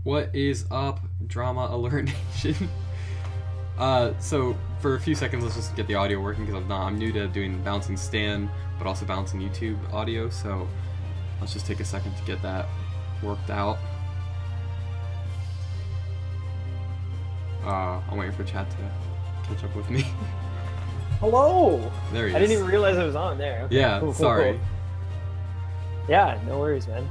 What is up, Drama Alert Nation? So for a few seconds, let's just get the audio working because I'm new to doing balancing Stan, but also balancing YouTube audio. So let's just take a second to get that worked out. I'm waiting for chat to catch up with me. Hello! There he is. I didn't even realize I was on there. Okay, Yeah, cool, sorry. Cool. Yeah, no worries, man.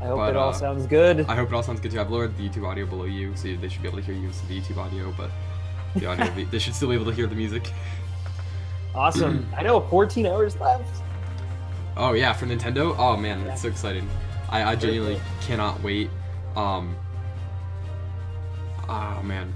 I hope But, it all sounds good. I hope it all sounds good too. I've lowered the YouTube audio below you, so they should be able to hear you instead of the YouTube audio, but the audio, they should still be able to hear the music. Awesome. I know, 14 hours left. Oh yeah, for Nintendo? Oh man, Yeah. it's so exciting. I genuinely cannot wait. Oh man.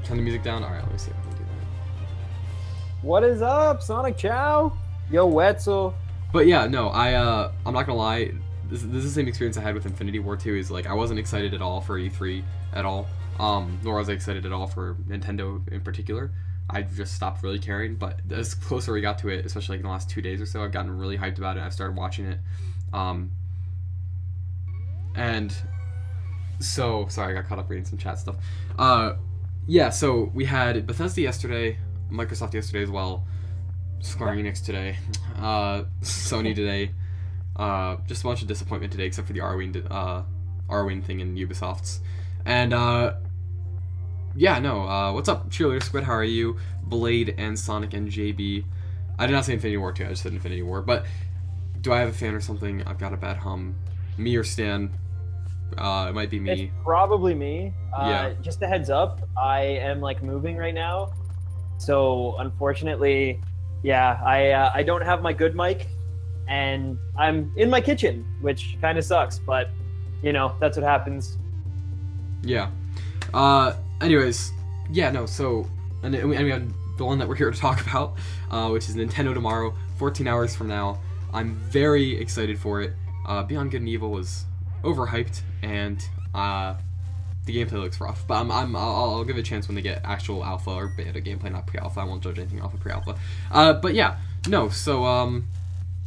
Turn the music down? Alright, let me see if I can do that. What is up, Sonic Chow? Yo, Wetzel. But yeah, no, I'm not gonna lie, this is the same experience I had with Infinity War 2, is like I wasn't excited at all for E3 at all. Nor was I excited at all for Nintendo in particular. I just stopped really caring, but as closer we got to it, especially like in the last 2 days or so, I've gotten really hyped about it. I've started watching it. And so, sorry, I got caught up reading some chat stuff. Yeah, so we had Bethesda yesterday, Microsoft yesterday as well, Square Enix today, Sony today, just a bunch of disappointment today except for the Arwing thing in Ubisoft's. And, yeah, no, what's up, Cheerleader Squid, how are you? Blade and Sonic and JB. I did not say Infinity War 2, I just said Infinity War, but do I have a fan or something? I've got a bad hum. Me or Stan? It might be me. It's probably me. Yeah. Just a heads up, I am like moving right now. So unfortunately, yeah, I don't have my good mic and I'm in my kitchen, which kind of sucks, but you know, that's what happens. Yeah. Anyways, yeah, no, so, and we have the one that we're here to talk about, which is Nintendo tomorrow, 14 hours from now. I'm very excited for it. Beyond Good and Evil was overhyped, and the gameplay looks rough, but I'll give it a chance when they get actual alpha or beta gameplay, not pre-alpha. I won't judge anything off of pre-alpha. But yeah, no, so,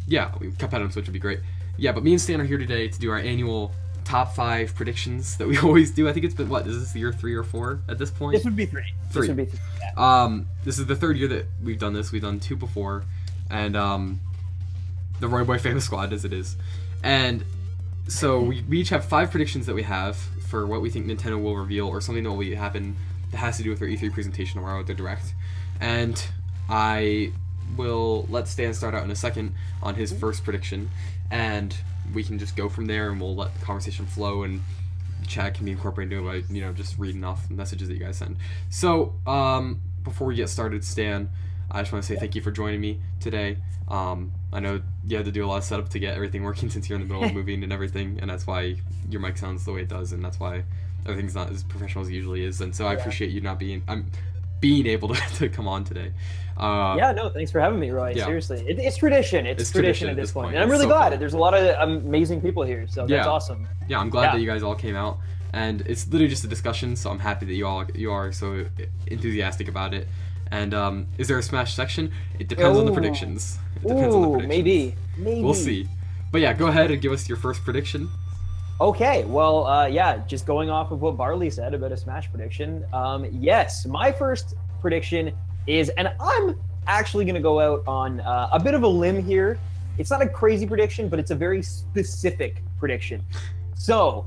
yeah, Cuphead on Switch would be great. Yeah, but me and Stan are here today to do our annual top 5 predictions that we always do. I think it's been, what, is this year 3 or 4 at this point? This would be 3. 3. This would be 3, yeah. This is the 3rd year that we've done this. We've done 2 before, and, the Roy Boy Famous Squad, as it is. And so we each have 5 predictions that we have for what we think Nintendo will reveal, or something that will happen that has to do with their E3 presentation tomorrow at their Direct. And I will let Stan start out in a second on his first prediction, and we can just go from there, and we'll let the conversation flow, and chat can be incorporated into it by, you know, just reading off the messages that you guys send. So, before we get started, Stan, I just want to say thank you for joining me today. I know you had to do a lot of setup to get everything working since you're in the middle of moving and everything, and that's why your mic sounds the way it does, and that's why everything's not as professional as it usually is. And so I appreciate you not being able to come on today. Yeah, no, thanks for having me, Roy. Yeah. Seriously, it's tradition. It's tradition at this point, and I'm really so glad. cool. There's a lot of amazing people here, so that's awesome. Yeah, I'm glad that you guys all came out, and it's literally just a discussion. So I'm happy that you are so enthusiastic about it. And is there a Smash section? It depends on the predictions. It depends on the predictions. Maybe. We'll see. But yeah, go ahead and give us your first prediction. Okay, well, yeah, just going off of what Barley said about a Smash prediction, yes, my first prediction is, and I'm actually going to go out on a bit of a limb here. It's not a crazy prediction, but it's a very specific prediction. So,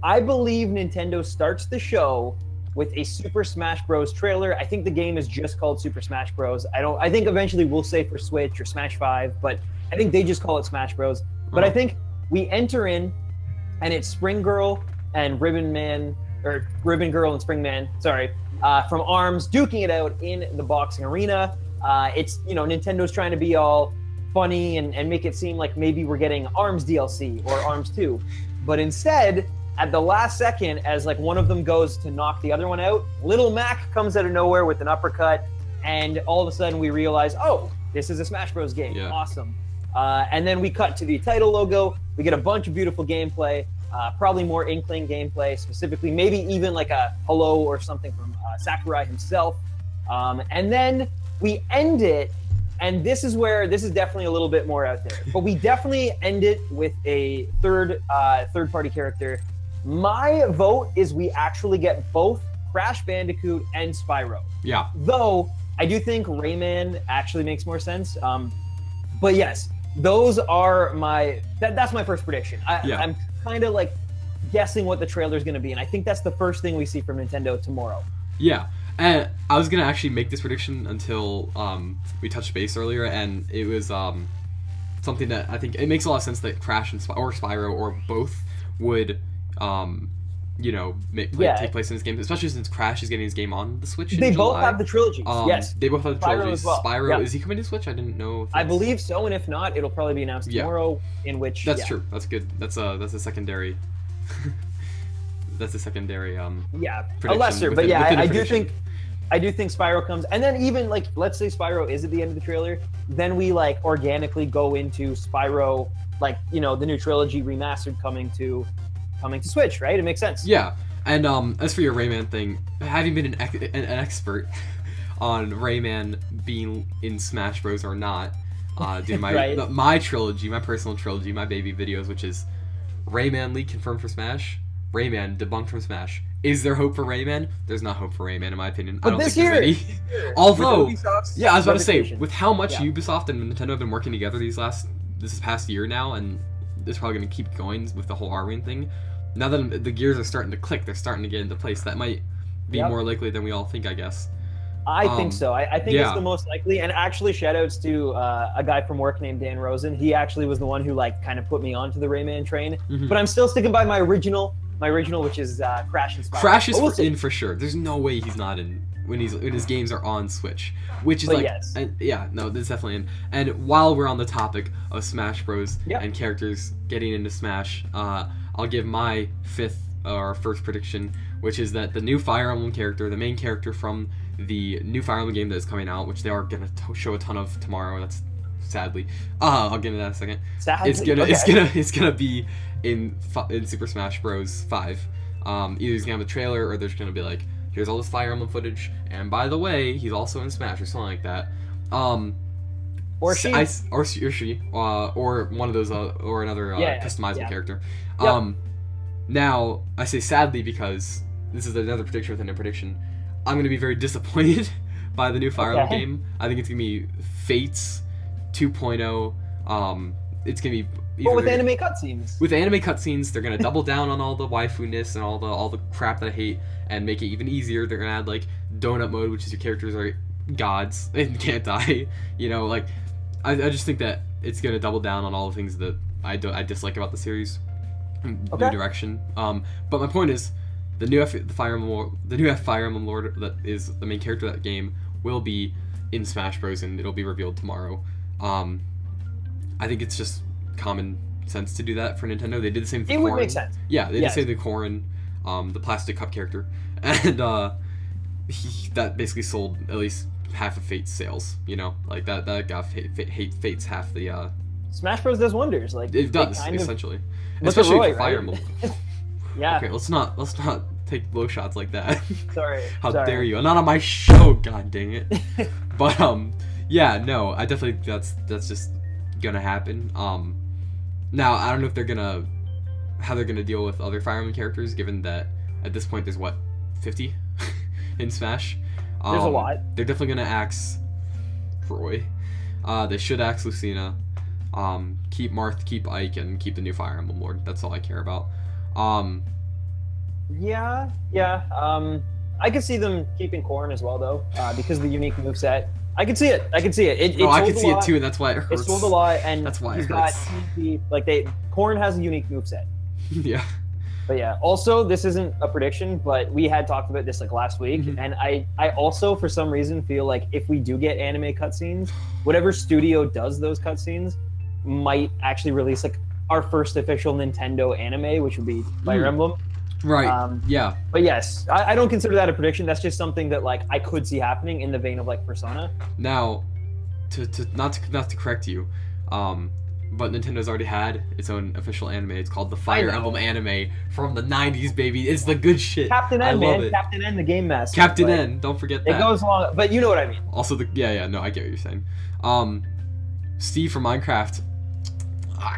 I believe Nintendo starts the show with a Super Smash Bros. Trailer. I think the game is just called Super Smash Bros. I think eventually we'll say for Switch or Smash 5, but I think they just call it Smash Bros. But I think we enter in, and it's Spring Girl and Ribbon Girl and Spring Man, sorry, from ARMS duking it out in the boxing arena. It's, you know, Nintendo's trying to be all funny and make it seem like maybe we're getting ARMS DLC or ARMS 2. But instead, at the last second, as like one of them goes to knock the other one out, Little Mac comes out of nowhere with an uppercut, and all of a sudden we realize, oh, this is a Smash Bros. Game. Yeah. Awesome. And then we cut to the title logo. We get a bunch of beautiful gameplay, probably more Inkling gameplay, specifically, maybe even like a hello or something from Sakurai himself. And then we end it and this is definitely a little bit more out there. But we definitely end it with a third party character. My vote is we actually get both Crash Bandicoot and Spyro. Yeah. Though I do think Rayman actually makes more sense. But yes, those are that's my first prediction. I'm kind of like guessing what the trailer is going to be, and I think that's the first thing we see from Nintendo tomorrow. Yeah. And I was gonna actually make this prediction until we touched base earlier, and it was something that I think it makes a lot of sense that Crash and or Spyro or both would take place in this game, especially since Crash is getting his game on the Switch. They both have the trilogies. Yes, they both have the trilogies. Spyro, as well. Spyro is he coming to Switch? I didn't know. I believe so, and if not, it'll probably be announced tomorrow. In which that's true. That's good. That's a secondary. That's a secondary. A lesser, but I do think Spyro comes, and then even like let's say Spyro is at the end of the trailer, then we like organically go into Spyro, like the new trilogy remastered coming to Switch, right? It makes sense. Yeah, and as for your Rayman thing, having been an expert on Rayman being in Smash Bros or not, due to my trilogy, my personal trilogy, my baby videos, which is Rayman leak confirmed for Smash, Rayman debunked from Smash. Is there hope for Rayman? There's not hope for Rayman, in my opinion. But I don't this think there's any. Although, I was about to say, with how much Ubisoft and Nintendo have been working together this past year now, and it's probably going to keep going with the whole Arwing thing. Now that the gears are starting to click, they're starting to get into place. That might be more likely than we all think, I guess. I think so. I think it's the most likely. And actually, shoutouts to a guy from work named Dan Rosen. He actually was the one who kind of put me onto the Rayman train. Mm-hmm. But I'm still sticking by my original, which is Crash and Spyro. Crash is in for sure. There's no way he's not in when his games are on Switch, which is that's definitely in. And while we're on the topic of Smash Bros. And characters getting into Smash, I'll give my first prediction, which is that the new Fire Emblem character, the main character from the new Fire Emblem game that is coming out, which they are gonna show a ton of tomorrow. That's sadly. I'll get into that in a second. Sadly, it's gonna be in Super Smash Bros. 5. Either he's gonna have a trailer, or there's gonna be like, here's all this Fire Emblem footage, and by the way, he's also in Smash or something like that. Or she, or one of those, or another customizable character. Yep. Now I say sadly because this is another prediction within a prediction. I'm gonna be very disappointed by the new Fire Emblem game. I think it's gonna be Fates 2.0. It's gonna be. But with anime cutscenes. With anime cutscenes, they're gonna double down on all the waifu-ness and all the crap that I hate, and make it even easier. They're gonna add like donut mode, which is your characters are gods and can't die. I just think that it's gonna double down on all the things that I dislike about the series. New direction. But my point is, the new Fire Emblem Lord that is the main character of that game will be in Smash Bros. And it'll be revealed tomorrow. I think it's just common sense to do that for Nintendo. They did the same thing. It would make sense. Yeah, they did the same thing with Corrin, the plastic cup character, and that basically sold at least half of Fate's sales. That got Fate's half the. Smash Bros. Does wonders. Like it does essentially, especially for Fire Emblem. Yeah. Okay, let's not take blow shots like that. Sorry. How dare you? I'm not on my show. God dang it. But I definitely think that's just gonna happen. Now I don't know if how they're gonna deal with other Fire Emblem characters, given that at this point there's 50 in Smash. There's a lot. They're definitely gonna axe Roy. They should axe Lucina. Keep Marth, keep Ike, and keep the new Fire Emblem Lord. That's all I care about. I could see them keeping Corrin as well, though, because of the unique moveset. I can see it. I can see it. I can see it too, and that's why it hurts. It sold a lot, and that's why he's got Corrin has a unique moveset. Yeah. But yeah, also this isn't a prediction, but we had talked about this last week, and I also for some reason feel like if we do get anime cutscenes, whatever studio does those cutscenes might actually release our first official Nintendo anime, which would be Fire Emblem. Right. Yeah. But yes, I don't consider that a prediction. That's just something that I could see happening in the vein of Persona. Now, to not to correct you, but Nintendo's already had its own official anime. It's called the Fire Emblem anime from the 90s, baby. It's the good shit. Captain N, I love man. it. Captain N, the game master. Captain N, don't forget that. It goes along, but you know what I mean. Also, no, I get what you're saying. Steve from Minecraft.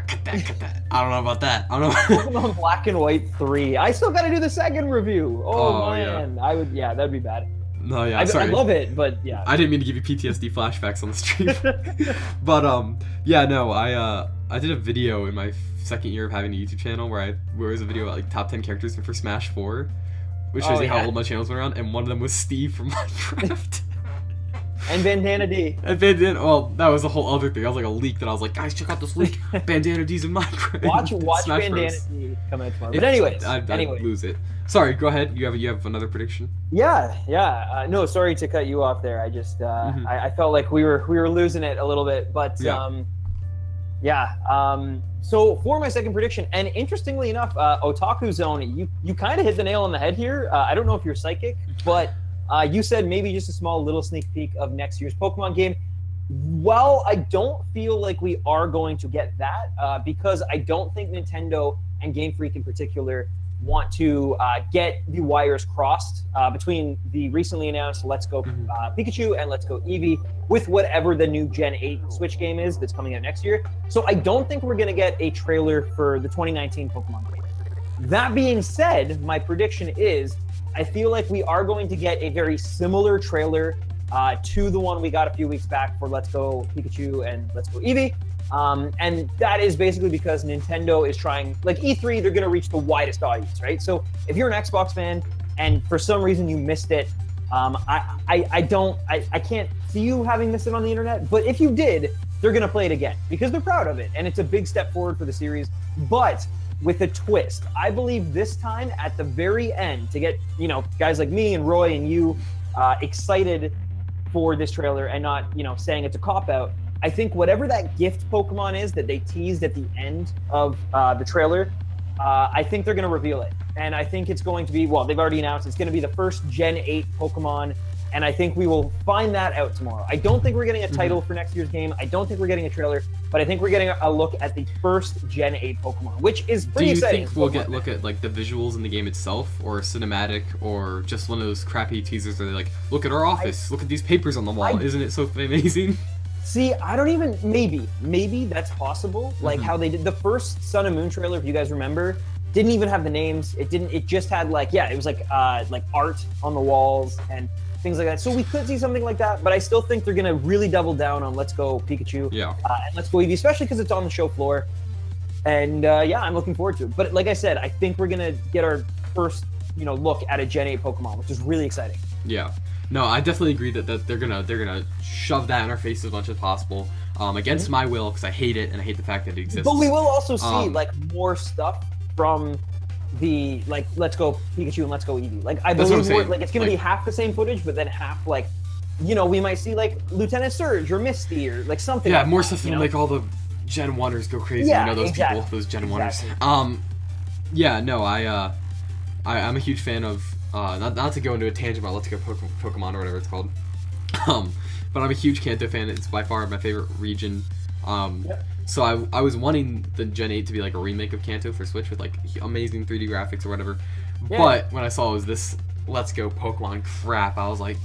Cut that. I don't know about that. I don't know. Pokemon Black and White 3. I still got to do the second review. Oh man, yeah. that'd be bad. No, yeah, I love it, but yeah. I didn't mean to give you PTSD flashbacks on the stream. But yeah, no, I did a video in my second year of having a YouTube channel where it was a video about like top 10 characters for Smash 4, which shows you how old my channels went around, and one of them was Steve from Minecraft. And Bandana D. And Bandana, well, that was a whole other thing. I was like a leak that I was like, guys, check out this leak. Bandana D's in Minecraft. Watch Bandana D come out tomorrow. But anyways, I'd lose it. Sorry, go ahead. You have another prediction? Yeah. No, sorry to cut you off there. I just I felt like we were losing it a little bit, but so for my second prediction, and interestingly enough, Otaku Zone, you kind of hit the nail on the head here. I don't know if you're psychic, but you said maybe just a small little sneak peek of next year's Pokemon game. Well, I don't feel like we are going to get that because I don't think Nintendo and Game Freak in particular want to get the wires crossed between the recently announced Let's Go Pikachu and Let's Go Eevee with whatever the new Gen 8 Switch game is that's coming out next year. So I don't think we're going to get a trailer for the 2019 Pokemon game. That being said, my prediction is I feel like we are going to get a very similar trailer to the one we got a few weeks back for Let's Go Pikachu and Let's Go Eevee. And that is basically because Nintendo is trying, like E3, they're going to reach the widest audience, right? So if you're an Xbox fan and for some reason you missed it, I can't see you having missed it on the internet. But if you did, they're going to play it again because they're proud of it. And it's a big step forward for the series. But with a twist, I believe this time at the very end to get, guys like me and Roy and you excited for this trailer and not, saying it's a cop-out, I think whatever that gift Pokemon is that they teased at the end of the trailer, I think they're going to reveal it. And I think it's going to be, well, they've already announced it's going to be the first Gen 8 Pokemon, and I think we will find that out tomorrow. I don't think we're getting a title for next year's game. I don't think we're getting a trailer, but I think we're getting a look at the first Gen 8 Pokemon, which is pretty exciting. Do you think we'll look at like the visuals in the game itself, or cinematic, or just one of those crappy teasers where they're like, look at our office, look at these papers on the wall, isn't it so amazing? See, I don't even, maybe that's possible. Like how they did the first Sun and Moon trailer, if you guys remember, didn't even have the names. It just had it was like art on the walls and things like that. So we could see something like that, but I still think they're gonna really double down on Let's Go Pikachu and Let's Go Eevee, especially because it's on the show floor. And I'm looking forward to it. But like I said, I think we're gonna get our first, look at a Gen 8 Pokemon, which is really exciting. Yeah. No, I definitely agree that they're gonna shove that in our face as much as possible, against my will, because I hate it and I hate the fact that it exists. But we will also see more stuff from the Let's Go Pikachu and Let's Go Eevee. I believe it's gonna be half the same footage, but then half we might see Lieutenant Surge or Misty or something. Yeah, like more that, stuff than make all the Gen 1ers go crazy. Yeah, those people, those Gen 1ers. I'm a huge fan of. Not to go into a tangent about Let's Go Pokemon or whatever it's called, but I'm a huge Kanto fan. It's by far my favorite region. So I was wanting the Gen 8 to be like a remake of Kanto for Switch with amazing 3D graphics or whatever. Yeah. But when I saw it was this Let's Go Pokemon crap, I was like,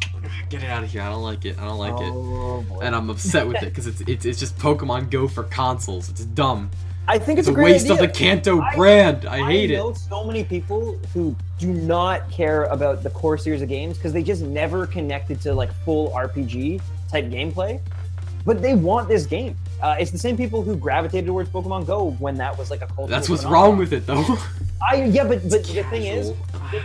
get it out of here. I don't like it. Boy. And I'm upset with it because it's just Pokemon Go for consoles. It's dumb. I think it's a waste idea. of the Kanto brand. I hate it. I know so many people who do not care about the core series of games because they just never connected to full RPG type gameplay, but they want this game. It's the same people who gravitated towards Pokemon Go when that was a cultural That's what's phenomenon. wrong with it, though. But the thing is,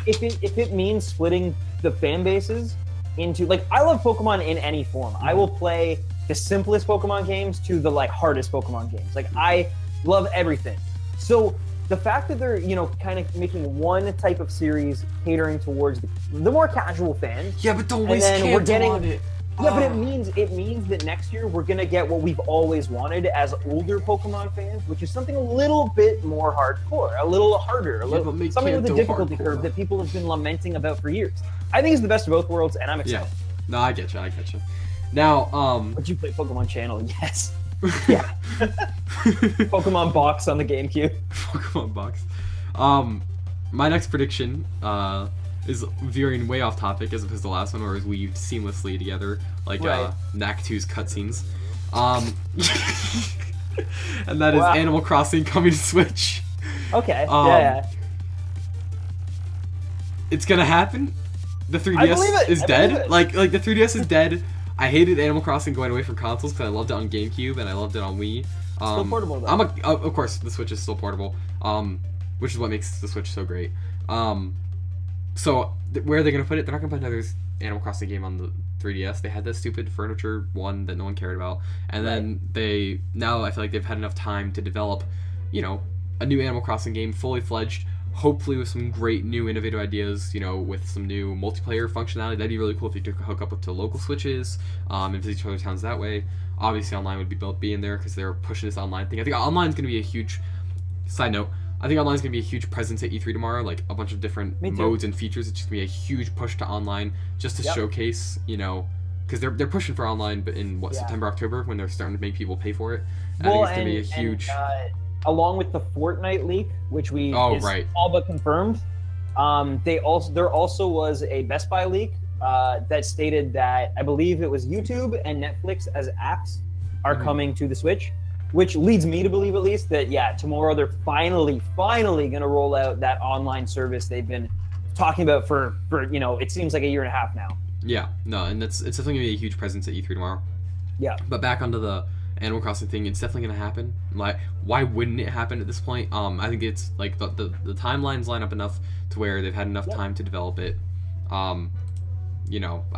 if it means splitting the fan bases into I love Pokemon in any form. I will play the simplest Pokemon games to the hardest Pokemon games. I love everything. So the fact that they're kind of making one type of series catering towards the more casual fans. Yeah, but don't waste Kanto on it. Yeah, but it means that next year we're gonna get what we've always wanted as older Pokemon fans, which is something a little bit more hardcore, a little harder, something with a difficulty curve that people have been lamenting about for years. I think it's the best of both worlds, and I'm excited. Yeah. No, I get you. Now, Would you play Pokemon Channel? Yes. Yeah. Pokemon Box on the GameCube. Pokemon Box. My next prediction is veering way off topic as opposed to the last one, where it's weaved seamlessly together, like Right. Knack 2's cutscenes. And that is Wow. Animal Crossing coming to Switch. Okay. Um, yeah. It's gonna happen. The I believe 3DS it. is I dead. believe it. Like the 3DS is dead. I hated Animal Crossing going away from consoles because I loved it on GameCube and I loved it on Wii. Still portable though. Of course, the Switch is still portable. Which is what makes the Switch so great. Where are they gonna put it? They're not gonna put another Animal Crossing game on the 3DS. They had that stupid furniture one that no one cared about, and then now I feel like they've had enough time to develop, a new Animal Crossing game, fully fledged. Hopefully with some great new innovative ideas, with some new multiplayer functionality. That'd be really cool if you could hook up to local Switches and visit each other's towns that way. Obviously, online would be in there because they're pushing this online thing. I think online's going to be a huge... Side note, I think online's going to be a huge presence at E3 tomorrow, like a bunch of different modes and features. It's just going to be a huge push to online just to showcase, because they're pushing for online, but in September, October, when they're starting to make people pay for it. I think it's going to be a huge... along with the Fortnite leak, which is all but confirmed, there also was a Best Buy leak that stated that I believe it was YouTube and Netflix as apps are coming to the Switch, which leads me to believe at least that tomorrow they're finally going to roll out that online service they've been talking about for it seems like a year and a half now. Yeah, no, and it's definitely gonna be a huge presence at E3 tomorrow. Yeah. But back onto the Animal Crossing thing, it's definitely gonna happen. Like, why wouldn't it happen at this point? I think it's like the timelines line up enough to where they've had enough time to develop it. I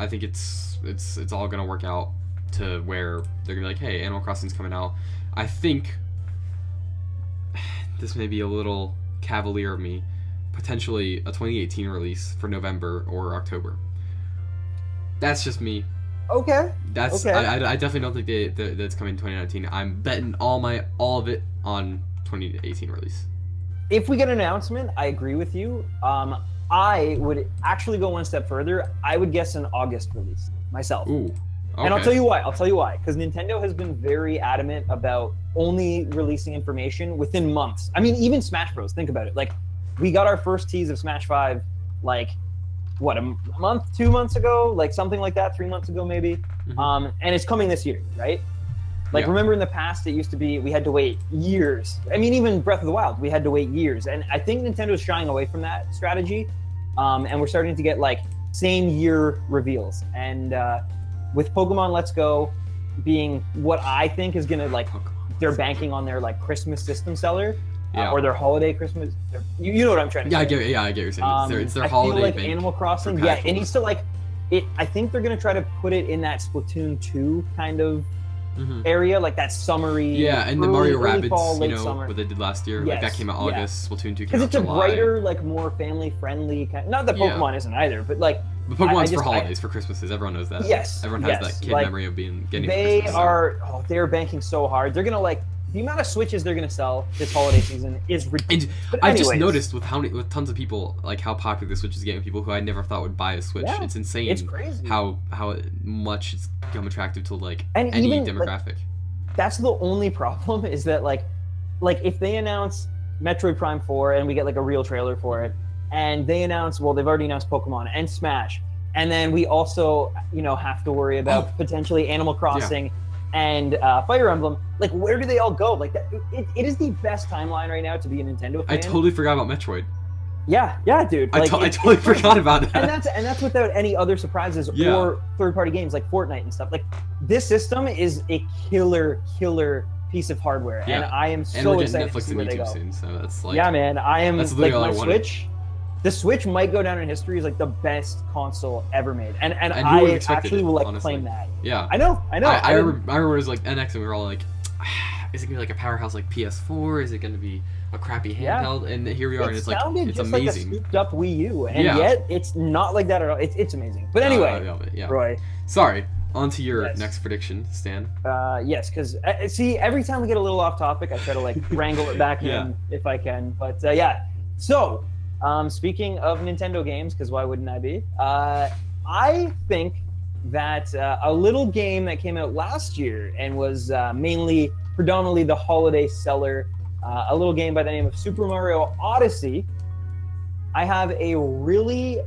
think it's all gonna work out to where they're gonna be like, hey, Animal Crossing's coming out. I think this may be a little cavalier of me, potentially a 2018 release for November or October. That's just me. Okay. That's okay. I definitely don't think that's coming in 2019. I'm betting all of it on 2018 release. If we get an announcement, I agree with you. I would actually go one step further. I would guess an August release myself. Ooh. Okay. And I'll tell you why. Because Nintendo has been very adamant about only releasing information within months. I mean, even Smash Bros. Think about it. Like, we got our first tease of Smash 5, like, what, a month, 2 months ago? Like, something like that, 3 months ago, maybe. Mm-hmm. And it's coming this year, right? Like, remember in the past, it used to be we had to wait years. I mean, even Breath of the Wild, we had to wait years. And I think Nintendo's shying away from that strategy. And we're starting to get, like, same year reveals. And with Pokemon Let's Go being what I think is going to, like, they're banking on their, like, Christmas system seller. Or their holiday Christmas. You know what I'm trying to say. I get what you're saying. It's their holiday. I feel like Animal Crossing, it needs to, like, I think they're going to try to put it in that Splatoon 2 kind of area, like that summery. Yeah, and the Mario Rabbids, fall, summer. what they did last year. Like, that came out August, Splatoon 2 came out Because it's a July. brighter, like, more family-friendly kind. Not that Pokemon isn't either, but, like. But Pokemon's for holidays, for Christmases. Everyone knows that. Yes. Everyone has that kid memory of getting They Christmas. they're banking so hard. They're going to, like, the amount of Switches they're going to sell this holiday season is ridiculous. And I just noticed with tons of people, like, how popular the Switch is getting, people who I never thought would buy a Switch. Yeah, it's insane. it's crazy how much it's become attractive to, like, and any even, demographic. Like, that's the only problem is that, like if they announce Metroid Prime 4 and we get, like, a real trailer for it, and they announce, well, they've already announced Pokemon and Smash, and then we also, have to worry about potentially Animal Crossing and Fire Emblem. Like, where do they all go? Like, that, it is the best timeline right now to be a Nintendo fan. I totally forgot about Metroid. Yeah, dude. Like, I totally forgot about that. And that's without any other surprises or third-party games like Fortnite and stuff. Like, this system is a killer piece of hardware, and I am so excited to see where they go. Soon, so that's like, man, I am, that's like, my Switch. The Switch might go down in history as, like, the best console ever made, and I actually will, like, claim that. Yeah, I know. I remember it was like NX, and we were all like, is it gonna be like a powerhouse like PS4? Is it gonna be a crappy handheld? And here we are, and it's like, it's just amazing. Like a souped up Wii U, and yet it's not like that at all. It's amazing. But anyway, Roy. Sorry. On to your next prediction, Stan. Yes, because see, every time we get a little off topic, I try to, like, wrangle it back in if I can. But so. Speaking of Nintendo games, because why wouldn't I be? I think that a little game that came out last year and was predominantly the holiday seller, a little game by the name of Super Mario Odyssey. I have a really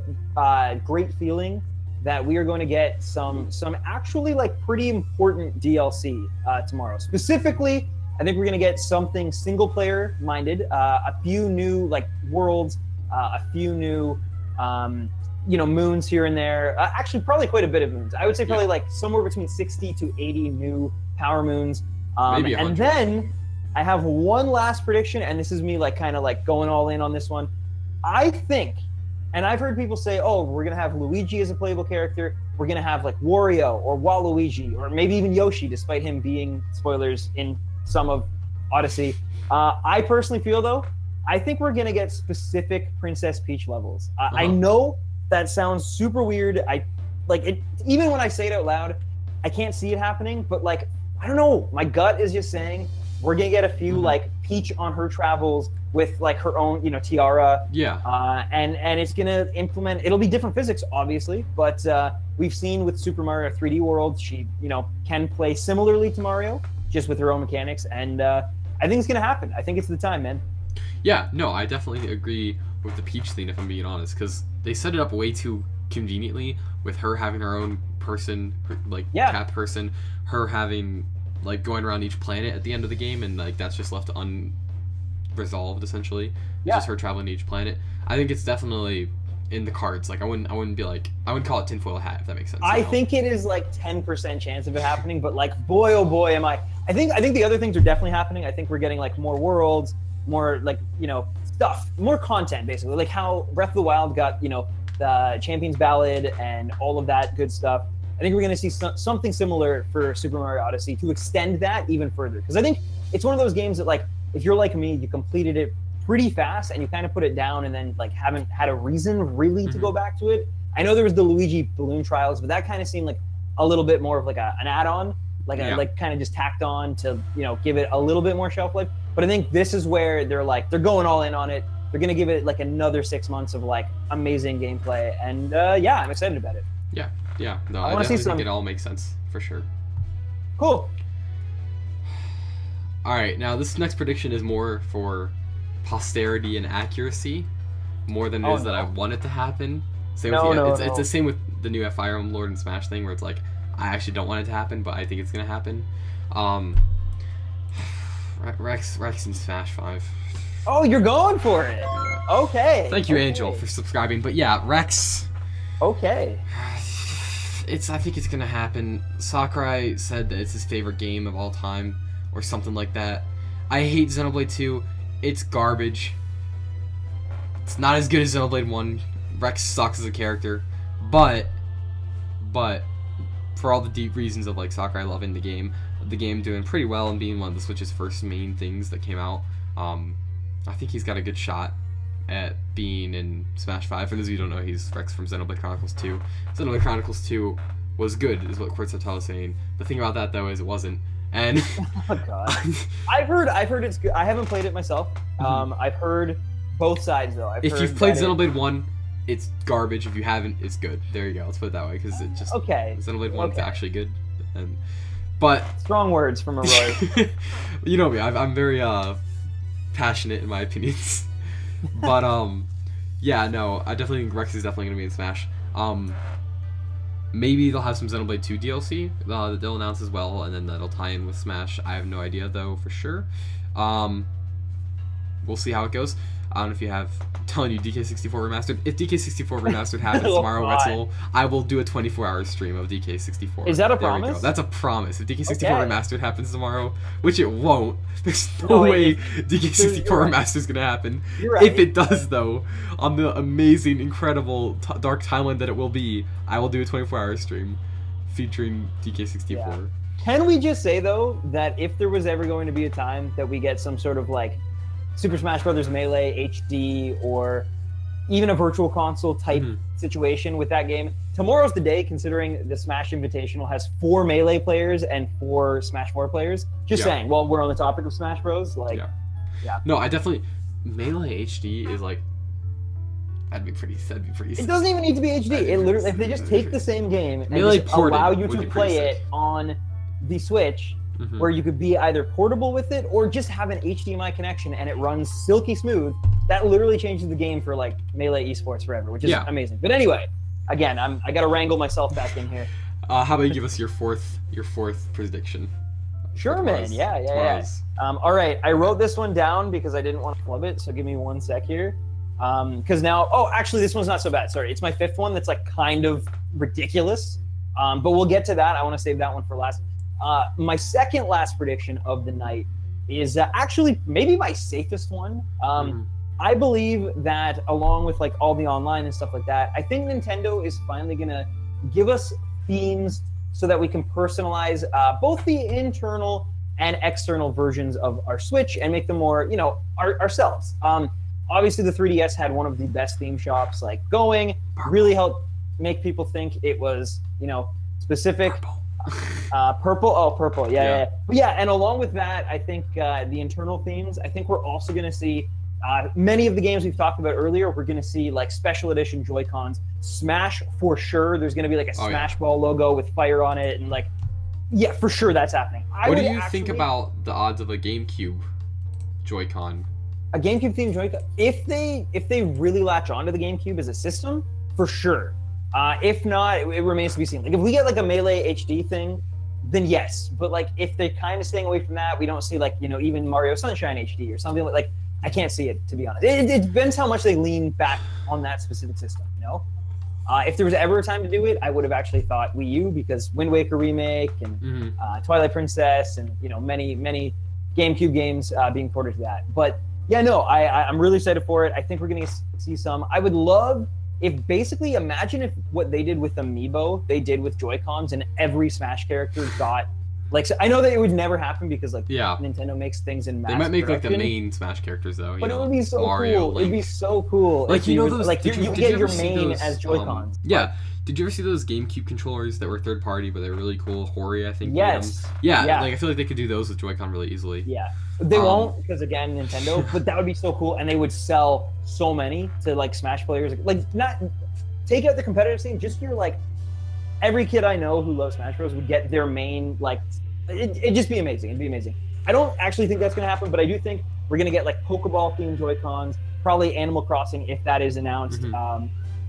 great feeling that we are going to get some actually like pretty important DLC tomorrow. Specifically, I think we're going to get something single player minded, a few new like worlds, a few new moons here and there. Actually, probably quite a bit of moons. I would say probably like somewhere between 60 to 80 new power moons. Maybe 100. And then I have one last prediction, and this is me like kind of like going all in on this one. I think, and I've heard people say, oh, we're going to have Luigi as a playable character. We're going to have like Wario or Waluigi or maybe even Yoshi, despite him being, spoilers, in some of Odyssey. I personally feel, though, I think we're going to get specific Princess Peach levels. I know that sounds super weird. I like it. Even when I say it out loud, I can't see it happening. But like, I don't know. My gut is just saying we're gonna get a few like Peach on her travels with like her own, tiara. Yeah. And it's gonna implement. It'll be different physics, obviously, but we've seen with Super Mario 3D World, she can play similarly to Mario, just with her own mechanics. And I think it's gonna happen. I think it's the time, man. Yeah. No, I definitely agree with the Peach thing, if I'm being honest, because they set it up way too conveniently with her having her own person, cat person, her having like going around each planet at the end of the game, and like that's just left unresolved essentially. It's just her traveling to each planet. I think it's definitely in the cards. Like I wouldn't call it tinfoil hat, if that makes sense. I think it is like 10% chance of it happening, but like boy oh boy am I think the other things are definitely happening. I think we're getting like more worlds, more like stuff, more content, basically, like how Breath of the Wild got the Champions Ballad and all of that good stuff. I think we're going to see something similar for Super Mario Odyssey to extend that even further, because I think it's one of those games that, like, if you're like me, you completed it pretty fast and you kind of put it down and then like haven't had a reason really to go back to it. I know there was the Luigi Balloon Trials, but that kind of seemed like a little bit more of like an add-on, like kind of just tacked on to give it a little bit more shelf life. But I think this is where they're going all in on it. They're gonna give it like another 6 months of like amazing gameplay, and I'm excited about it. Yeah. No, I definitely think it all makes sense for sure. Cool. All right, now this next prediction is more for posterity and accuracy, more than it is that I want it to happen. Same with it's the same with the new Fire Emblem Lord and Smash thing, where it's like I actually don't want it to happen, but I think it's gonna happen. Rex in Smash 5. Oh, you're going for it. Okay. Thank you, Angel, for subscribing. But yeah, Rex. Okay. I think it's gonna happen. Sakurai said that it's his favorite game of all time, or something like that. I hate Xenoblade 2. It's garbage. It's not as good as Xenoblade 1. Rex sucks as a character, but for all the deep reasons of like Sakurai loving the game doing pretty well and being one of the Switch's first main things that came out, I think he's got a good shot at being in Smash 5. For those of you who don't know, he's Rex from Xenoblade Chronicles 2. Xenoblade Chronicles 2 was good, is what Quartzhotel is saying. The thing about that, though, is it wasn't. And oh god, I've heard it's good. I haven't played it myself. I've heard both sides though. If you've played Xenoblade 1, it's garbage. If you haven't, it's good. There you go. Let's put it that way, because it just Xenoblade 1 is actually good. But strong words from a Roy. You know me. I'm very passionate in my opinions. But yeah, no, I definitely think Rex is definitely gonna be in Smash. Maybe they'll have some Xenoblade 2 DLC that they'll announce as well, and then that'll tie in with Smash. I have no idea though for sure. We'll see how it goes. I don't know if you have. I'm telling you, DK64 Remastered. If DK64 Remastered happens tomorrow, Wetzel, I will do a 24-hour stream of DK64. Is that a promise? That's a promise. If DK64 Remastered happens tomorrow, which it won't, there's no way DK64 Remastered is gonna happen. Right. If it does, though, on the amazing, incredible dark timeline that it will be, I will do a 24-hour stream featuring DK64. Yeah. Can we just say though that if there was ever going to be a time that we get some sort of like Super Smash Bros. Melee HD or even a virtual console type situation with that game, tomorrow's the day, considering the Smash Invitational has 4 Melee players and 4 Smash 4 players. Just saying, while we're on the topic of Smash Bros, like, No, I definitely... Melee HD is like... That'd be pretty It sick. doesn't even need to be HD. It literally, if they just take the same game and Melee just ported allow you would to be pretty play sick. it on the Switch, Mhm. where you could be either portable with it or just have an HDMI connection and it runs silky smooth, that literally changes the game for like Melee esports forever, which is Yeah. amazing. But anyway, again, I got to wrangle myself back in here. How about you give us your fourth prediction? Sure, man. Yeah. Tomorrow's. All right, I wrote this one down because I didn't want to flub it, so give me 1 sec here. Because now, actually, this one's not so bad. Sorry, it's my fifth one that's like kind of ridiculous. But we'll get to that. I want to save that one for last. My second last prediction of the night is actually maybe my safest one. I believe that along with like all the online and stuff like that, I think Nintendo is finally gonna give us themes so that we can personalize both the internal and external versions of our Switch and make them more, ourselves. Obviously, the 3DS had one of the best theme shops like going, really helped make people think it was, specific. Purple. Oh, purple. Yeah. But yeah, and along with that, I think the internal themes, I think we're also going to see many of the games we've talked about earlier. We're going to see like special edition Joy-Cons. Smash for sure. There's going to be like a Smash Ball logo with fire on it, and like, yeah, for sure that's happening. What do you think about the odds of a GameCube Joy-Con? A GameCube themed Joy-Con? If they really latch onto the GameCube as a system, for sure. If not, it remains to be seen. Like if we get like a Melee HD thing, then yes. But like if they're kind of staying away from that, we don't see like even Mario Sunshine HD or something like I can't see it, to be honest. It depends how much they lean back on that specific system. If there was ever a time to do it, I would have actually thought Wii U, because Wind Waker remake and Twilight Princess and many GameCube games being ported to that. But yeah, no, I'm really excited for it. I think we're going to see some. I would love if basically imagine if what they did with Amiibo, they did with Joy-Cons, and every Smash character got like. So I know that it would never happen because like Nintendo makes things in mass They might make production, like the main Smash characters though. But it would be so Mario, cool. Link. It'd be so cool. Like those. Like you get your main those, as Joy-Cons. Yeah. Did you ever see those GameCube controllers that were third party, but they're really cool? Hori, I think. Yes. Yeah. Like I feel like they could do those with Joy-Con really easily. Yeah. They won't, because again, Nintendo. But that would be so cool, and they would sell so many to like Smash players. Like not take out the competitive scene. Just your like every kid I know who loves Smash Bros would get their main like. It'd just be amazing. It'd be amazing. I don't actually think that's gonna happen, but I do think we're gonna get like Pokeball themed Joy-Cons, probably Animal Crossing if that is announced.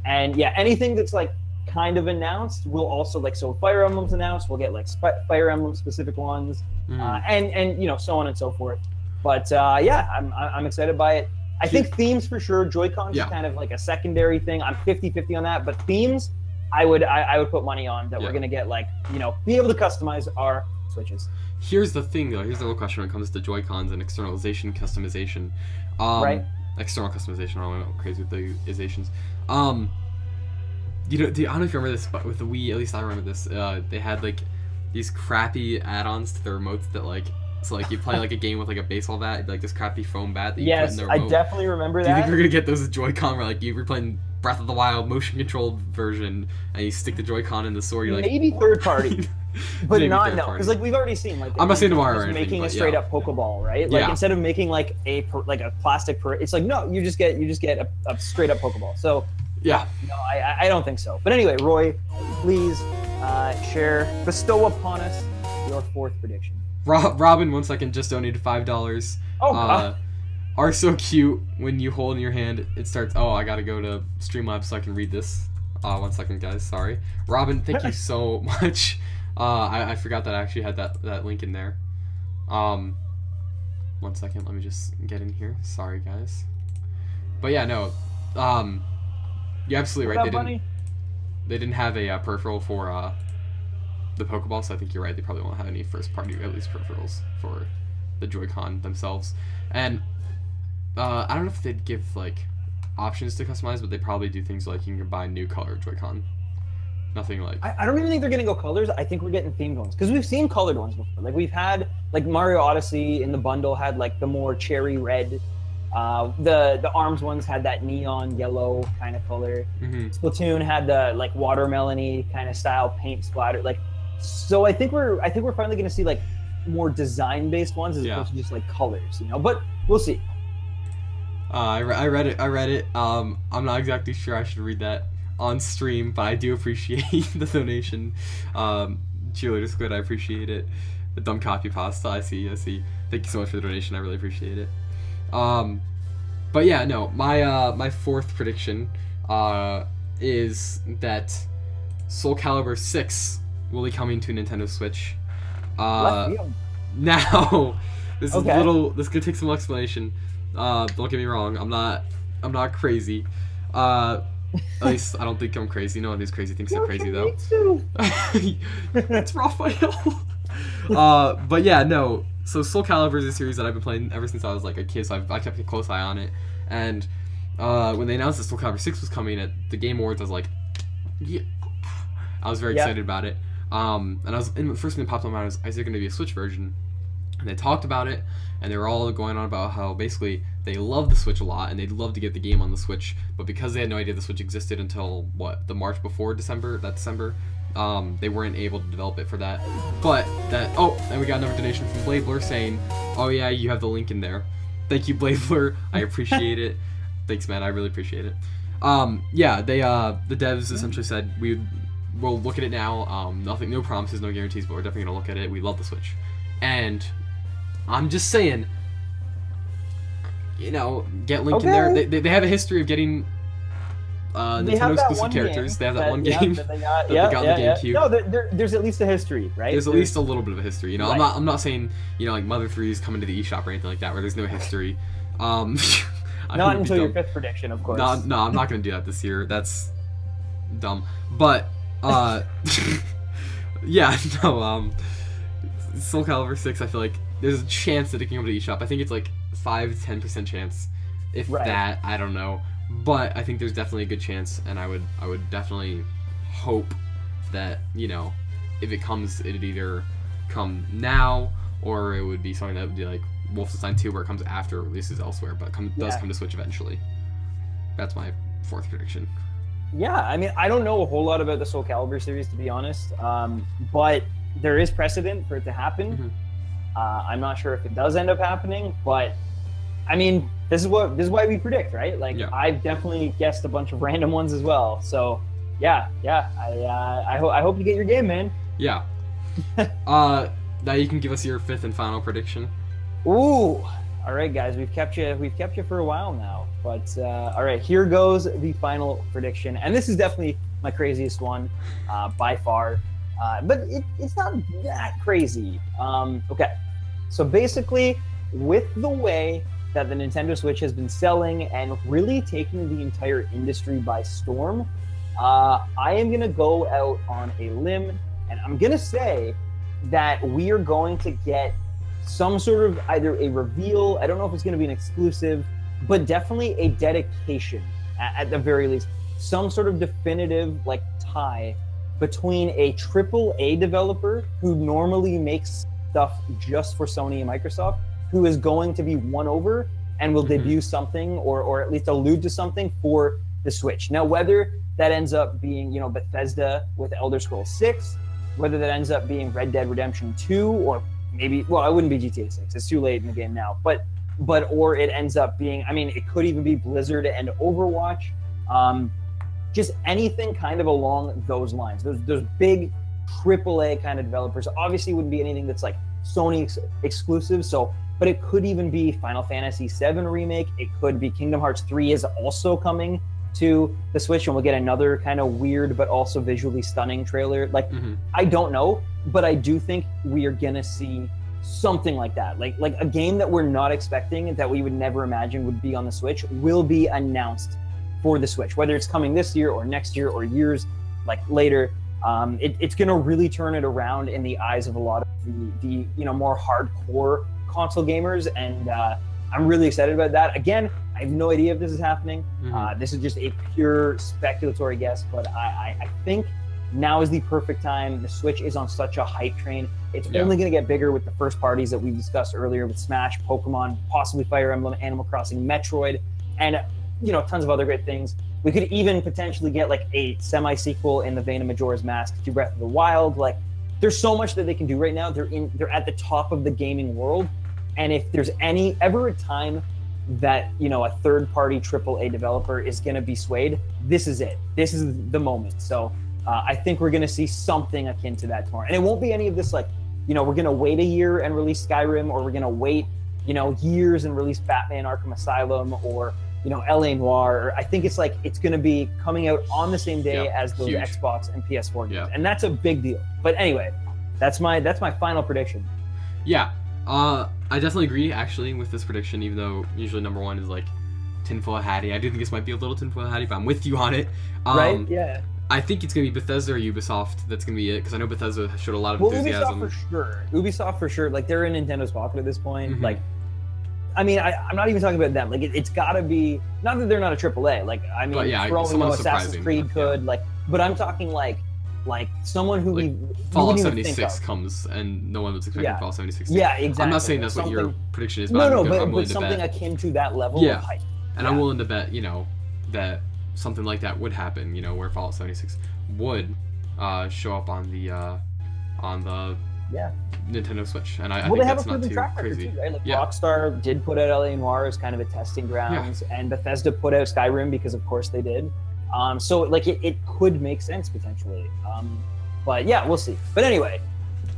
And yeah, anything that's like kind of announced will also like, so Fire Emblem's announced, we'll get like Fire Emblem specific ones, and so on and so forth. But yeah, I'm excited by it. I think themes for sure. Joy-Cons is kind of like a secondary thing. I'm 50-50 on that, but themes, I would put money on that we're gonna get like be able to customize our Switches. Here's the thing though. Here's the real question when it comes to Joy-Cons and externalization, customization. Right. External customization. I don't know, crazy with the izations. I don't know if you remember this, but with the Wii, at least I remember this. They had like these crappy add-ons to the remotes that like, so like you play like a game with like a baseball bat, it'd be like this crappy foam bat that you put in the remote. I definitely remember that. Do you think we're gonna get those with Joy-Con where like you're playing Breath of the Wild motion controlled version and you stick the Joy-Con in the sword? You're like maybe third party. But not because like we've already seen like I'm not saying tomorrow or anything, making a straight up Pokeball, right? Like instead of making like a plastic it's like no, you just get a straight up Pokeball. So yeah, no, I don't think so. But anyway, Roy, please bestow upon us your fourth prediction. Robin, 1 second, just donated $5. Oh God. Are so cute when you hold in your hand. It starts. Oh, I gotta go to Streamlabs so I can read this. 1 second, guys. Sorry, Robin. Thank you so much. I forgot that I actually had that link in there. 1 second, let me just get in here. Sorry, guys. But yeah, no. You're absolutely right. They didn't have a peripheral for the Pokeball, so I think you're right. They probably won't have any first-party at least peripherals for the Joy-Con themselves. And I don't know if they'd give like options to customize, but they probably do things like you can buy new color Joy-Con. Nothing like. I don't even think they're gonna go colors. I think we're getting themed ones because we've seen colored ones before. Like we've had like Mario Odyssey in the bundle had like the more cherry red. The ARMS ones had that neon yellow kind of color. Splatoon had the like watermelon-y kind of style paint splatter. Like, so I think we're finally gonna see like more design based ones as opposed to just like colors, But we'll see. I read it. I'm not exactly sure I should read that on stream, but I do appreciate the donation. Cheerleader Squid, I appreciate it. The dumb copy pasta, I see. Thank you so much for the donation. I really appreciate it. But yeah, no, my fourth prediction is that Soul Calibur 6 will be coming to Nintendo Switch. Now, this is this could take some explanation. Don't get me wrong, I'm not crazy. At least I don't think I'm crazy. No one who's crazy thinks they're crazy though. It's Raphael. But yeah, no. So Soul Calibur is a series that I've been playing ever since I was like a kid, so I kept a close eye on it. And when they announced that Soul Calibur 6 was coming at the Game Awards, I was like, yeah. I was very excited about it. And the first thing that popped in my mind was, is there going to be a Switch version? And they talked about it, and they were all going on about how basically they love the Switch a lot, and they'd love to get the game on the Switch, but because they had no idea the Switch existed until, the March before December, they weren't able to develop it for that. But and we got another donation from Bladebler saying, oh yeah, you have the link in there. Thank you, Bladebler. I appreciate it. Thanks, man. I really appreciate it. Yeah, the devs essentially said, we'll look at it now. No promises, no guarantees, but we're definitely gonna look at it. We love the Switch. And I'm just saying, get Link in there. They have a history of getting Nintendo exclusive characters. They have that one game that they got on the GameCube. No, there's at least a history, right? There's at least a little bit of a history. Right. I'm not saying like Mother 3 is coming to the eShop or anything like that, where there's no history. Not until your fifth prediction, of course. No, I'm not gonna do that this year. That's dumb. But yeah, no. Soul Calibur 6, I feel like there's a chance that it can come to eShop. I think it's like 5-10% chance, if that. I don't know, but I think there's definitely a good chance, and I would definitely hope that if it comes, it'd either come now or it would be something that would be like Wolfenstein 2, where it comes after releases elsewhere, but does come to Switch eventually. That's my fourth prediction. Yeah, I mean, I don't know a whole lot about the Soul Calibur series, to be honest, but there is precedent for it to happen. Mm-hmm. I'm not sure if it does end up happening, but I mean, this is why we predict, right? Like, I've definitely guessed a bunch of random ones as well. So yeah, I hope you get your game, man. Yeah. Now you can give us your fifth and final prediction. Ooh, all right, guys, we've kept you for a while now, but all right, here goes the final prediction, and this is definitely my craziest one by far. But it's not that crazy. Okay, so basically, with the way that the Nintendo Switch has been selling and really taking the entire industry by storm, I am going to go out on a limb, and I'm going to say that we are going to get some sort of either a reveal, I don't know if it's going to be an exclusive, but definitely a dedication, at the very least, some sort of definitive tie between a AAA developer who normally makes stuff just for Sony and Microsoft, who is going to be won over and will debut something or at least allude to something for the Switch. Now, whether that ends up being, Bethesda with Elder Scrolls 6, whether that ends up being Red Dead Redemption 2, or maybe, well, it wouldn't be GTA 6. It's too late in the game now. Or it ends up being, I mean, it could even be Blizzard and Overwatch. Just anything kind of along those lines. Those big AAA kind of developers. Obviously, wouldn't be anything that's like Sony exclusive. But it could even be Final Fantasy VII remake. It could be Kingdom Hearts 3 is also coming to the Switch, and we'll get another kind of weird but also visually stunning trailer. I don't know, but I do think we are gonna see something like that. Like a game that we're not expecting, that we would never imagine would be on the Switch, will be announced for the Switch, whether it's coming this year or next year or years later. It's going to really turn it around in the eyes of a lot of the more hardcore console gamers, and I'm really excited about that. Again, I have no idea if this is happening. This is just a pure speculatory guess, but I think now is the perfect time. The Switch is on such a hype train. It's only going to get bigger with the first parties that we discussed earlier with Smash, Pokemon, possibly Fire Emblem, Animal Crossing, Metroid, and tons of other great things. We could even potentially get a semi-sequel in the vein of Majora's Mask to Breath of the Wild. There's so much that they can do right now. They're at the top of the gaming world, and if there's ever a time that, you know, a third-party AAA developer is going to be swayed, this is it. This is the moment. So I think we're going to see something akin to that tomorrow. And it won't be any of this, like, you know, we're going to wait a year and release Skyrim, or we're going to wait, you know, years and release Batman Arkham Asylum, or, you know, LA Noire. I think it's like, it's going to be coming out on the same day as those huge. Xbox and PS4 games. And that's a big deal. But anyway, that's my final prediction. Yeah. I definitely agree, actually, with this prediction, even though usually number one is, like, tinfoil hatty. I do think this might be a little tinfoil hatty, but I'm with you on it. Right? Yeah. I think it's going to be Bethesda or Ubisoft that's going to be it, because I know Bethesda showed a lot of enthusiasm. Ubisoft for sure. Like, they're in Nintendo's pocket at this point. Like, I mean, I'm not even talking about them. Like, it's got to be, not that they're not a AAA. Like, I mean, for all we know, Assassin's Creed could. Like, but I'm talking like someone who like Fallout 76 comes and no one was expecting Fallout 76. Yeah, exactly. I'm not saying that's what your prediction is, but but something akin to that level of hype. And I'm willing to bet, you know, that something like that would happen, you know, where Fallout 76 would show up on the Nintendo Switch, and I think that's not too crazy. Too, right? Like Rockstar did put out LA Noire as kind of a testing grounds, and Bethesda put out Skyrim because, of course, they did. So like it could make sense potentially, but yeah, we'll see. But anyway,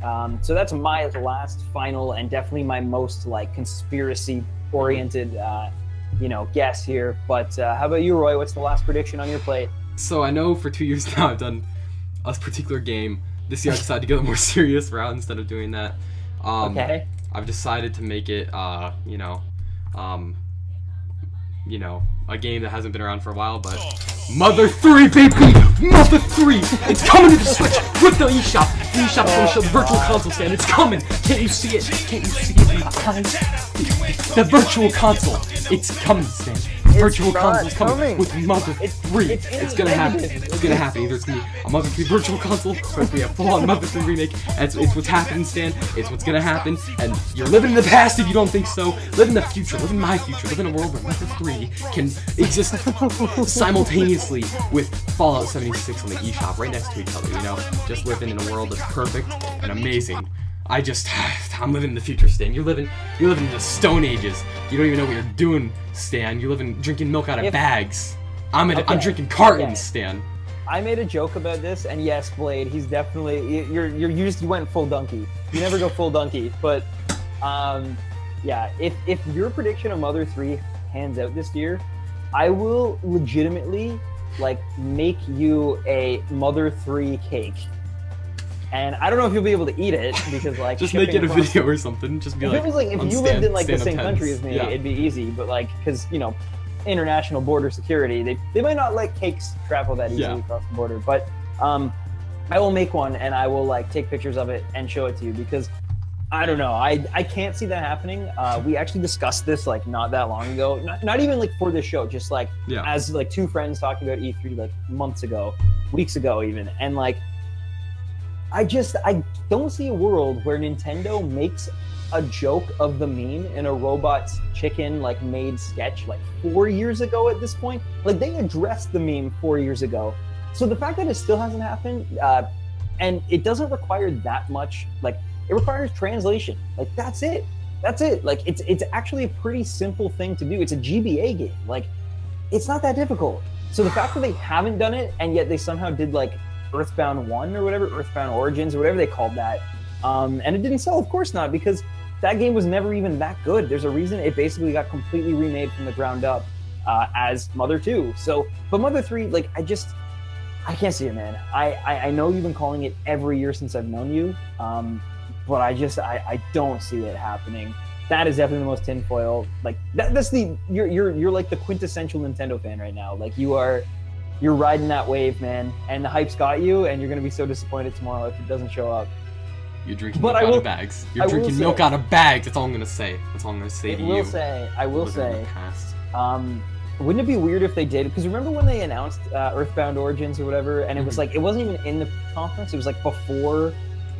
so that's my last, final, and definitely my most like conspiracy-oriented, you know, guess here. But how about you, Roy? What's the last prediction on your plate? So I know for 2 years now I've done a particular game. This year I decided to go the more serious route instead of doing that. Okay. I've decided to make it, you know, a game that hasn't been around for a while, but Mother 3, baby! Mother 3! It's coming to the Switch with the eShop! The eShop's gonna show the virtual console stand. It's coming! Can't you see it? Can't you see it in my eyes? The virtual console! It's coming, Stan. Virtual console's coming with Mother 3. It's gonna happen. It's gonna happen. Either it's gonna be a Mother 3 virtual console, or it's gonna be a full-on Mother 3 remake. It's what's happening, Stan. It's what's gonna happen. And you're living in the past if you don't think so. Live in the future. Live in my future. Live in a world where Mother 3 can exist simultaneously with Fallout 76 on the eShop right next to each other, you know? Just living in a world that's perfect and amazing. I'm living in the future, Stan. You're living in the Stone Ages. You don't even know what you're doing, Stan. You're drinking milk out of bags. I'm drinking cartons, Stan. I made a joke about this, and yes, Blade, he's definitely you went full donkey. You never go full donkey, but yeah, if your prediction of Mother 3 pans out this year, I will legitimately like make you a Mother 3 cake. And I don't know if you'll be able to eat it because like just make it a video or something. Just be if you lived in like the same country as me, it'd be easy. But like, because you know, international border security, they might not let cakes travel that easily across the border. But I will make one and I will like take pictures of it and show it to you because I don't know, I can't see that happening. We actually discussed this like not that long ago, not even like for this show, just like as like two friends talking about E3 like weeks ago even, and like. I don't see a world where Nintendo makes a joke of the meme in a Robot's Chicken like made sketch like 4 years ago at this point. Like they addressed the meme 4 years ago. So the fact that it still hasn't happened, and it doesn't require that much, like it requires translation. Like that's it. Like it's actually a pretty simple thing to do. It's a GBA game. Like it's not that difficult. So the fact that they haven't done it and yet they somehow did like Earthbound 1 or whatever, Earthbound Origins or whatever they called that. And it didn't sell, of course not, because that game was never even that good. There's a reason it basically got completely remade from the ground up as Mother 2. So, but Mother 3, like, I can't see it, man. I know you've been calling it every year since I've known you, but I don't see it happening. That is definitely the most tinfoil. Like, you're like the quintessential Nintendo fan right now. Like, you're riding that wave, man, and the hype's got you, and you're gonna be so disappointed tomorrow if it doesn't show up. You're drinking milk out of bags. You're drinking milk out of bags. That's all I'm gonna say. That's all I'm gonna say to you. I will say. Wouldn't it be weird if they did? Because remember when they announced Earthbound Origins or whatever, and it was like it wasn't even in the conference. It was like before,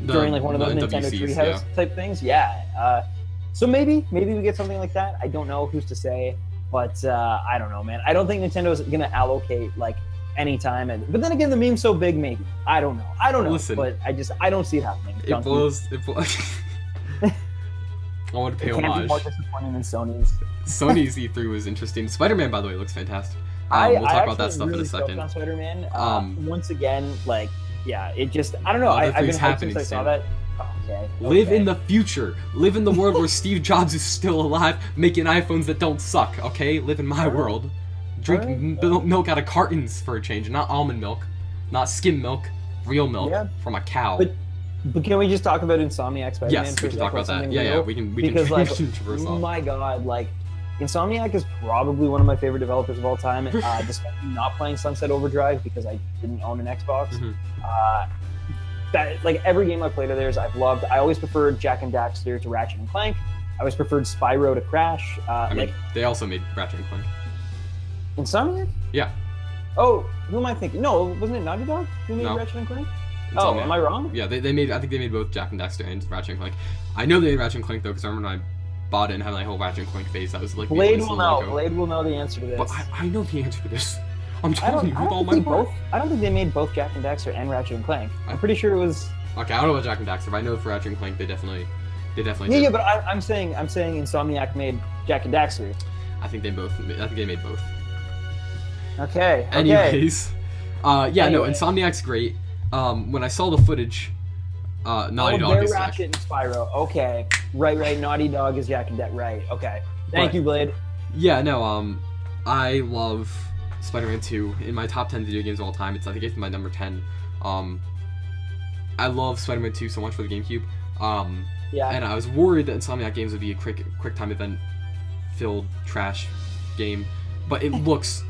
during like one of those Nintendo Treehouse type things. Yeah. So maybe we get something like that. I don't know. Who's to say? But I don't know, man. I don't think Nintendo's gonna allocate like any time. But then again, the meme's so big, maybe. I don't know. Listen, but I don't see it happening. It blows. I want to pay It can't be homage. more disappointing than Sony's. Sony's E3 was interesting. Spider-Man, by the way, looks fantastic. I We'll talk about that actually stuff really in a second. stoked on Spider-Man. Once again, like, yeah, it just, I don't know. Other I've been things hyped happening since I saw soon. that. Okay. Live okay. in the future. Live in the world where Steve Jobs is still alive, making iPhones that don't suck. Okay, live in my world. Drink milk out of cartons for a change, not almond milk, not skim milk, real milk Yeah. from a cow. But can we just talk about Insomniac Spider-Man? Yes, for we a can sec, talk like about that. something Yeah, real? we can Because, like, traverse off. my God, like, Insomniac is probably one of my favorite developers of all time. Despite me not playing Sunset Overdrive because I didn't own an Xbox. Mhm. That, like, every game I played of theirs, I've loved. I always preferred Jack and Daxter to Ratchet and Clank. I always preferred Spyro to Crash. I mean, Like, they also made Ratchet and Clank. Insomniac? Yeah. Oh, who am I thinking? No, wasn't it Naughty Dog who made No. Ratchet and Clank? Insomniac. Oh, am I wrong? Yeah, they made. I think they made both Jack and Daxter and Ratchet and Clank. I know they made Ratchet and Clank though, because I remember when I bought it and had my whole Ratchet and Clank phase. That was like Blade the will only know. logo. Blade will know the answer to this. But I know the answer to this. I'm I telling you don't, I, with all don't my think they heart. both, I don't think they made both Jack and Daxter and Ratchet and Clank. I'm pretty sure it was. Okay, I don't know about Jack and Daxter, but I know for Ratchet and Clank they definitely Yeah, did. yeah, but I'm saying Insomniac made Jack and Daxter. I think they made both. Okay. Anyways, yeah, no, Anyway. Insomniac's great. When I saw the footage, Naughty Dog they're is Ratchet and Spyro. Okay. Right. Naughty Dog is Jack and Daxter. Right. Okay. Thank But- you, Blade. Yeah, no, I love Spider-Man 2 in my top 10 video games of all time. I think it's my number 10. I love Spider-Man 2 so much for the GameCube. Yeah. And I was worried that Insomniac Games would be a quick time event filled trash game, but it looks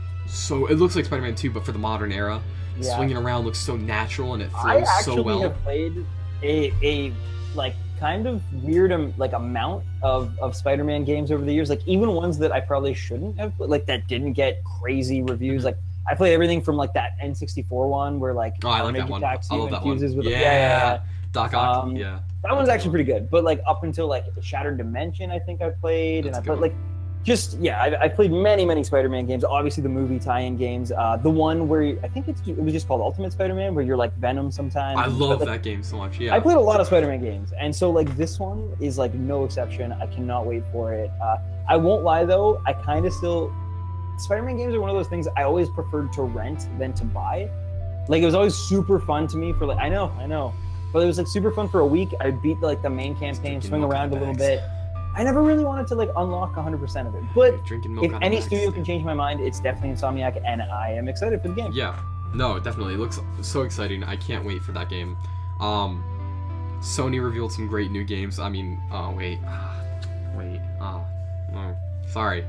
like Spider-Man 2 but for the modern era. Yeah. Swinging around looks so natural and it I flows actually so well. have played a like kind of weird like amount of Spider-Man games over the years, like even ones that I probably shouldn't have, like that didn't get crazy reviews. Like I played everything from like that N64 one where like Oh, I like that Carnage one. attacks I you love and that one. fuses with Yeah. Doc Ock. Yeah. That one's actually pretty good. But like up until like Shattered Dimension, I think I played, That's and a I good played like just I played many Spider-Man games. Obviously the movie tie-in games. The one where I think it was just called Ultimate Spider-Man, where you're like Venom sometimes. I love But, like, that game so much. Yeah. I played a lot of Spider-Man games, and so like this one is like no exception. I cannot wait for it. I won't lie though, I kind of still Spider-Man games are one of those things I always preferred to rent than to buy. Like it was always super fun to me for like I know, but it was like super fun for a week. I'd beat like the main campaign, Drinking swing milk around out a of little bags. bit. I never really wanted to like unlock 100% of it, but Drinking milk if out of any bags. studio can change my mind, it's definitely Insomniac, and I am excited for the game. Yeah, no, definitely. It looks so exciting. I can't wait for that game. Sony revealed some great new games. I mean, no, sorry.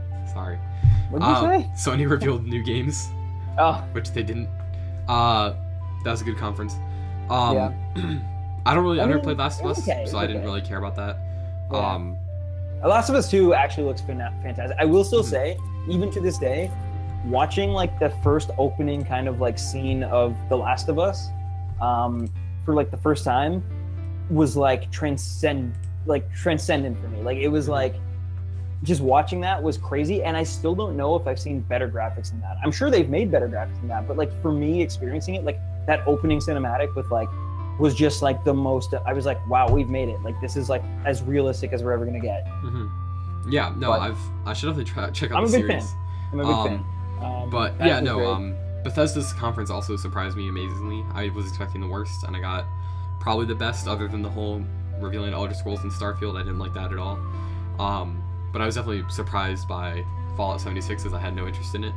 What did you say? Sony revealed new games, Oh, which they didn't. That was a good conference. Yeah. I I never mean, played Last of it's Us, okay, so it's I didn't okay. really care about that. Yeah. Last of Us 2 actually looks fantastic. I will still Mhm. say, even to this day, watching like the first opening kind of like scene of The Last of Us for like the first time was like transcendent for me. Like it was like just watching that was crazy, and I still don't know if I've seen better graphics than that. I'm sure they've made better graphics than that, but like for me experiencing it, like that opening cinematic with like was just like the most. I was like, wow, we've made it. Like this is like as realistic as we're ever gonna get. Yeah, no, But- I should definitely check out I'm the a big series. fan. I'm a big Um, fan. But that yeah, was no, great. Bethesda's conference also surprised me amazingly. I was expecting the worst, and I got probably the best, other than the whole revealing Elder Scrolls and Starfield. I didn't like that at all. But I was definitely surprised by Fallout 76, as I had no interest in it,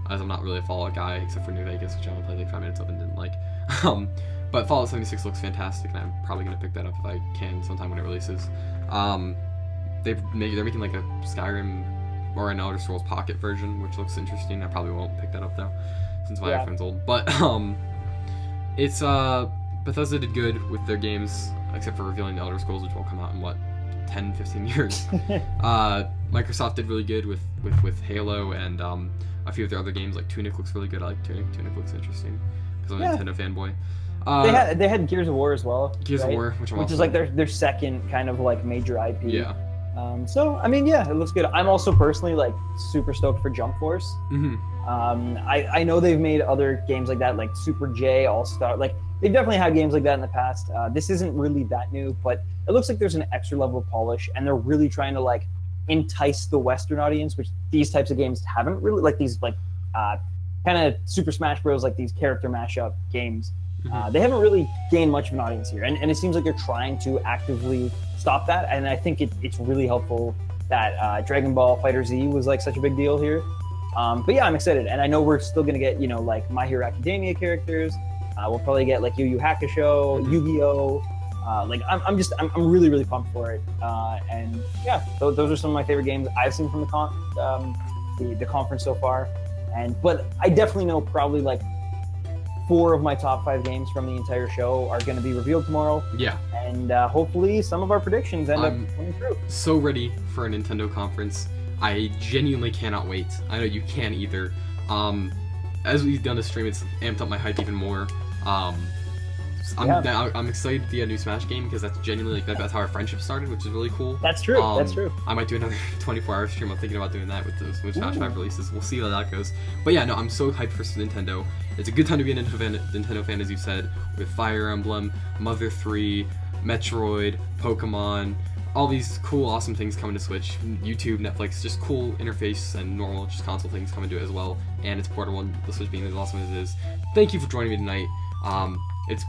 as I'm not really a Fallout guy, except for New Vegas, which I only played like 5 minutes of and didn't like. But Fallout 76 looks fantastic, and I'm probably gonna pick that up if I can sometime when it releases. They're making like a Skyrim or an Elder Scrolls Pocket version, which looks interesting. I probably won't pick that up though, since my Yeah. iPhone's old. But it's Bethesda did good with their games, except for revealing the Elder Scrolls, which will come out in what 10, 15 years. Microsoft did really good with Halo and a few of their other games. Like Tunic looks really good. I like Tunic. Tunic looks interesting because I'm a Yeah. Nintendo fanboy. They had Gears of War as well. Gears right? of War, which is like their second kind of like major IP. yeah. So I mean, yeah, it looks good. I'm also personally like super stoked for Jump Force. Hmm. I know they've made other games like that, like Super J, All Star. Like they've definitely had games like that in the past. This isn't really that new, but it looks like there's an extra level of polish, and they're really trying to like entice the Western audience, which these types of games haven't really, like these like kind of Super Smash Bros. Like these character mashup games. They haven't really gained much of an audience here, and it seems like they're trying to actively stop that. And I think it's really helpful that Dragon Ball Fighter Z was like such a big deal here. But yeah, I'm excited, and I know we're still gonna get, you know, like My Hero Academia characters. We'll probably get like Yu Yu Hakusho, Yu-Gi-Oh. Like I'm really pumped for it. And yeah, those are some of my favorite games I've seen from the conference so far. But I definitely know probably like 4 of my top 5 games from the entire show are going to be revealed tomorrow. Yeah. And hopefully some of our predictions end up coming true. So ready for a Nintendo conference. I genuinely cannot wait. I know you can't either. As we've done the stream, it's amped up my hype even more. I'm excited to be a new Smash game because that's genuinely like that's how our friendship started, which is really cool. That's true. That's true. I might do another 24-hour stream. I'm thinking about doing that with Smash 5 releases. We'll see how that goes. But yeah, no, I'm so hyped for Nintendo. It's a good time to be a Nintendo fan, as you said, with Fire Emblem, Mother 3, Metroid, Pokemon, all these cool, awesome things coming to Switch, YouTube, Netflix, just cool interface and normal just console things coming to it as well. And it's portable, and the Switch being as awesome as it is. Thank you for joining me tonight.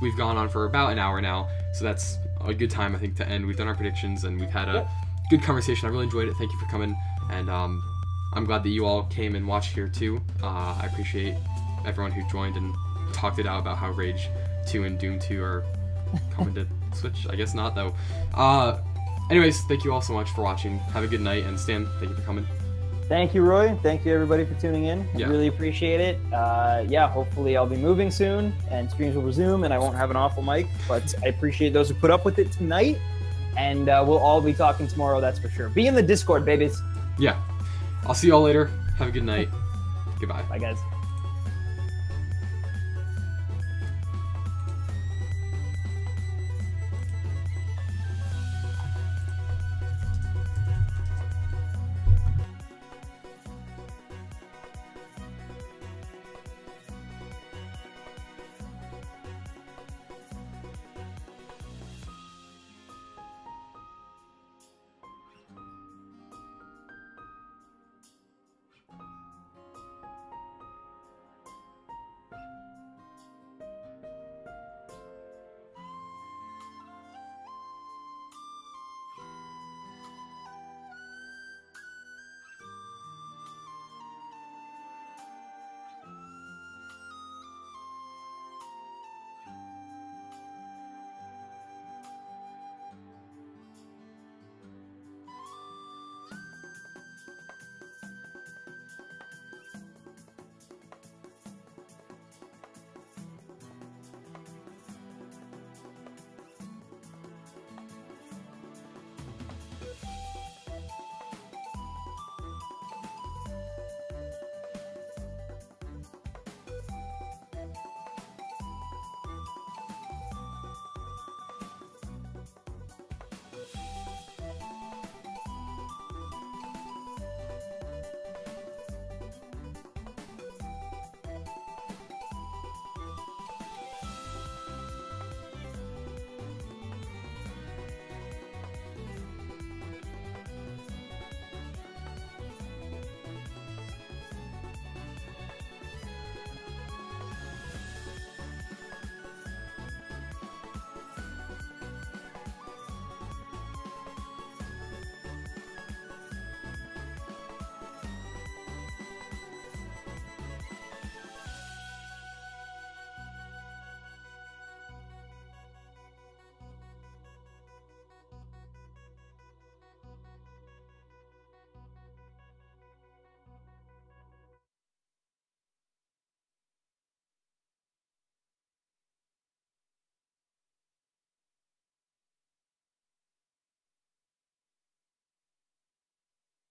We've gone on for about an hour now, so that's a good time, I think, to end. We've done our predictions, and we've had a good conversation. I really enjoyed it. Thank you for coming, and I'm glad that you all came and watched here, too. I appreciate everyone who joined and talked it out about how Rage 2 and Doom 2 are coming to Switch. I guess not, though. Anyways, thank you all so much for watching. Have a good night, and Stan, thank you for coming. Thank you, Roy. Thank you, everybody, for tuning in. I really appreciate it. Yeah, hopefully I'll be moving soon, and streams will resume, and I won't have an awful mic, but I appreciate those who put up with it tonight, and we'll all be talking tomorrow, that's for sure. Be in the Discord, babies. Yeah. I'll see you all later. Have a good night. Goodbye. Bye, guys.